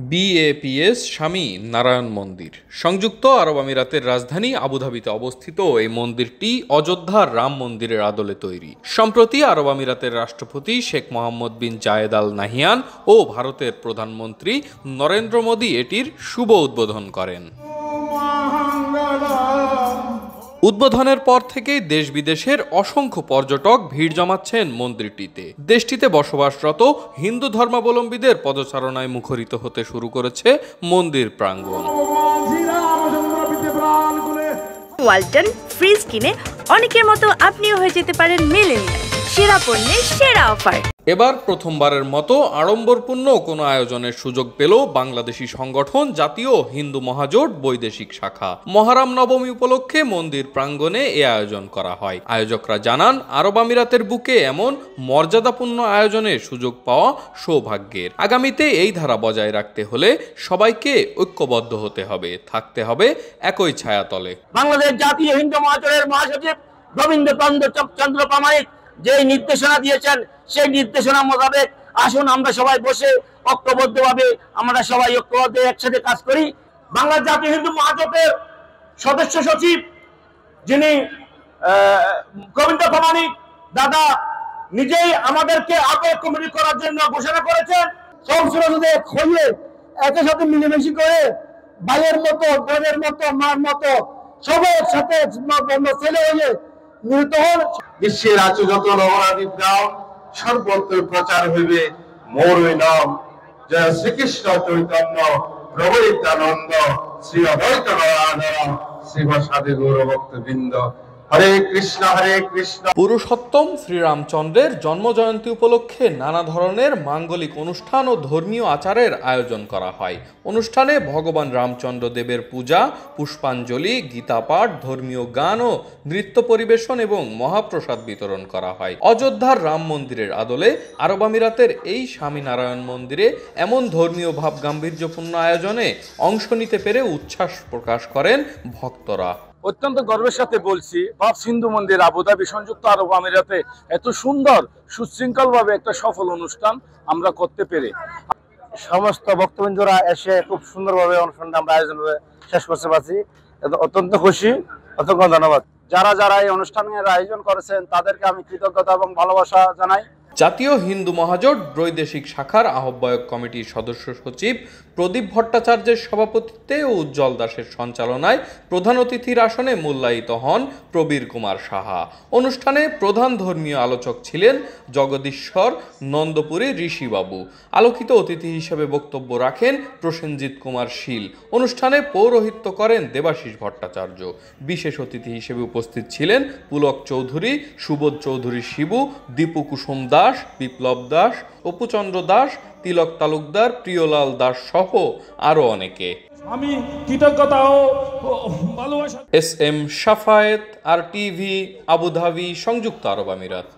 BAPS স্বামী নারায়ণ মন্দির সংযুক্ত আরব আমিরাতের রাজধানী আবুধাবিতে অবস্থিত এই মন্দিরটি অযোধ্যার রাম মন্দিরের আদলে তৈরি। সম্প্রতি আরব আমিরাতের রাষ্ট্রপতি শেখ মোহাম্মদ বিন জায়েদ আল নাহিয়ান ও ভারতের প্রধানমন্ত্রী নরেন্দ্র মোদী এটির শুভ উদ্বোধন করেন। উদ্বোধনের পর থেকেই দেশ বিদেশের অসংখ্য পর্যটক ভিড় জমাচ্ছেন মন্দিরটিতে। দেশটিতে বসবাসরত হিন্দু ধর্মাবলম্বীদের পদচারণায় মুখরিত হতে শুরু করেছে মন্দির প্রাঙ্গণ। ওয়ালটন ফ্রিজ কিনে অনেকের মতো আপনিও হয়ে যেতে পারেন মিলেনিয়াল। সেরা পণ্যের সেরা অফার। এবার প্রথমবারের মতো আড়ম্বরপূর্ণ কোনো আয়োজনের সুযোগ পেল বাংলাদেশি সংগঠন জাতীয় হিন্দু মহাজোট বৈদেশিক শাখা। মহারাম নবমী উপলক্ষে মন্দির প্রাঙ্গণে এ আয়োজন করা হয়। আয়োজকরা জানান, আরব আমিরাতের বুকে এমন মর্যাদাপূর্ণ আয়োজনের সুযোগ পাওয়া সৌভাগ্যের। আগামীতে এই ধারা বজায় রাখতে হলে সবাইকে ঐক্যবদ্ধ হতে হবে, থাকতে হবে একই ছায়াতলে। বাংলাদেশ জাতীয় হিন্দু মহাজোটের মহাসচিব গোবিন্দ চন্দ্র প্রামাণিক যে নির্দেশনা দিয়েছেন, সেই নির্দেশনা মোতাবেক আসুন আমরা সবাই বসে ঐক্যবদ্ধভাবে আমরা সবাই ঐক্যবদ্ধ একসাথে কাজ করি। বাংলাদেশ জাতীয় হিন্দু মহাজোটের সদস্য সচিব যিনি গোবিন্দ প্রামাণিক দাদা নিজেই আমাদেরকে আগে কমিটি করার জন্য ঘোষণা করেছেন। সব সুরজে হয়ে একই সাথে মিলেমিশে করে ভাইয়ের মতো, বোনের মতো, মার মতো সবার সাথে ছেলে হয়ে মিলিত হন। বিশ্বের আছে যত নবরাত্রির নাম সর্বত্র প্রচার হইবে মোর ওই নাম। জয় শ্রীকৃষ্ণ চৈতন্য প্রভু নিত্যানন্দ শ্রী অদ্বৈত গদাধর শ্রীবাসাদি গৌরভক্তবৃন্দ। হরে কৃষ্ণ হরে কৃষ্ণ। পুরুষোত্তম শ্রীরামচন্দ্রের জন্মজয়ন্তী উপলক্ষে নানা ধরনের মাঙ্গলিক অনুষ্ঠান ও ধর্মীয় আচারের আয়োজন করা হয়। অনুষ্ঠানে ভগবান রামচন্দ্র দেবের পূজা, পুষ্পাঞ্জলি, গীতাপাঠ, ধর্মীয় গান ও নৃত্য পরিবেশন এবং মহাপ্রসাদ বিতরণ করা হয়। অযোধ্যার রাম মন্দিরের আদলে আরব আমিরাতের এই স্বামীনারায়ণ মন্দিরে এমন ধর্মীয় ভাব গাম্ভীর্যপূর্ণ আয়োজনে অংশ নিতে পেরে উচ্ছ্বাস প্রকাশ করেন ভক্তরা। অত্যন্ত গর্বের সাথে বলছি, বাবস হিন্দু মন্দির আবুধাবি সংযুক্ত আরব আমিরাতে এত সুন্দর সুশৃঙ্খলভাবে একটা সফল অনুষ্ঠান আমরা করতে পেরে সমস্ত ভক্তবৃন্দরা এসে খুব সুন্দরভাবে অনুষ্ঠানটা আমরা আয়োজন শেষ করতে পারছি। অত্যন্ত খুশি, অত্যন্ত ধন্যবাদ। যারা এই অনুষ্ঠানের আয়োজন করেছেন তাদেরকে আমি কৃতজ্ঞতা এবং ভালোবাসা জানাই। জাতীয় হিন্দু মহাজোট বৈদেশিক শাখার আহ্বায়ক কমিটির সদস্য সচিব প্রদীপ ভট্টাচার্যের সভাপতিত্বে ও উজ্জ্বল দাসের সঞ্চালনায় প্রধান অতিথির আসনে মূল্যায়িত হন প্রবীর কুমার সাহা। অনুষ্ঠানে প্রধান ধর্মীয় আলোচক ছিলেন জগদীশ্বর নন্দপুরী ঋষিবাবু। আলোকিত অতিথি হিসেবে বক্তব্য রাখেন প্রসেনজিৎ কুমার শীল। অনুষ্ঠানে পৌরোহিত্য করেন দেবাশিস ভট্টাচার্য। বিশেষ অতিথি হিসেবে উপস্থিত ছিলেন পুলক চৌধুরী, সুবোধ চৌধুরী শিবু, দীপু কুসুম দাস, বিপ্লব দাস, অপুচন্দ্র দাস, তিলক তালুকদার, প্রিয়লাল দাস সহ আরো অনেকে। আমি কৃতজ্ঞতা ও ভালোবাসা। SM শাফায়েত, RTV, আবুধাবি, সংযুক্ত আরব আমিরাত।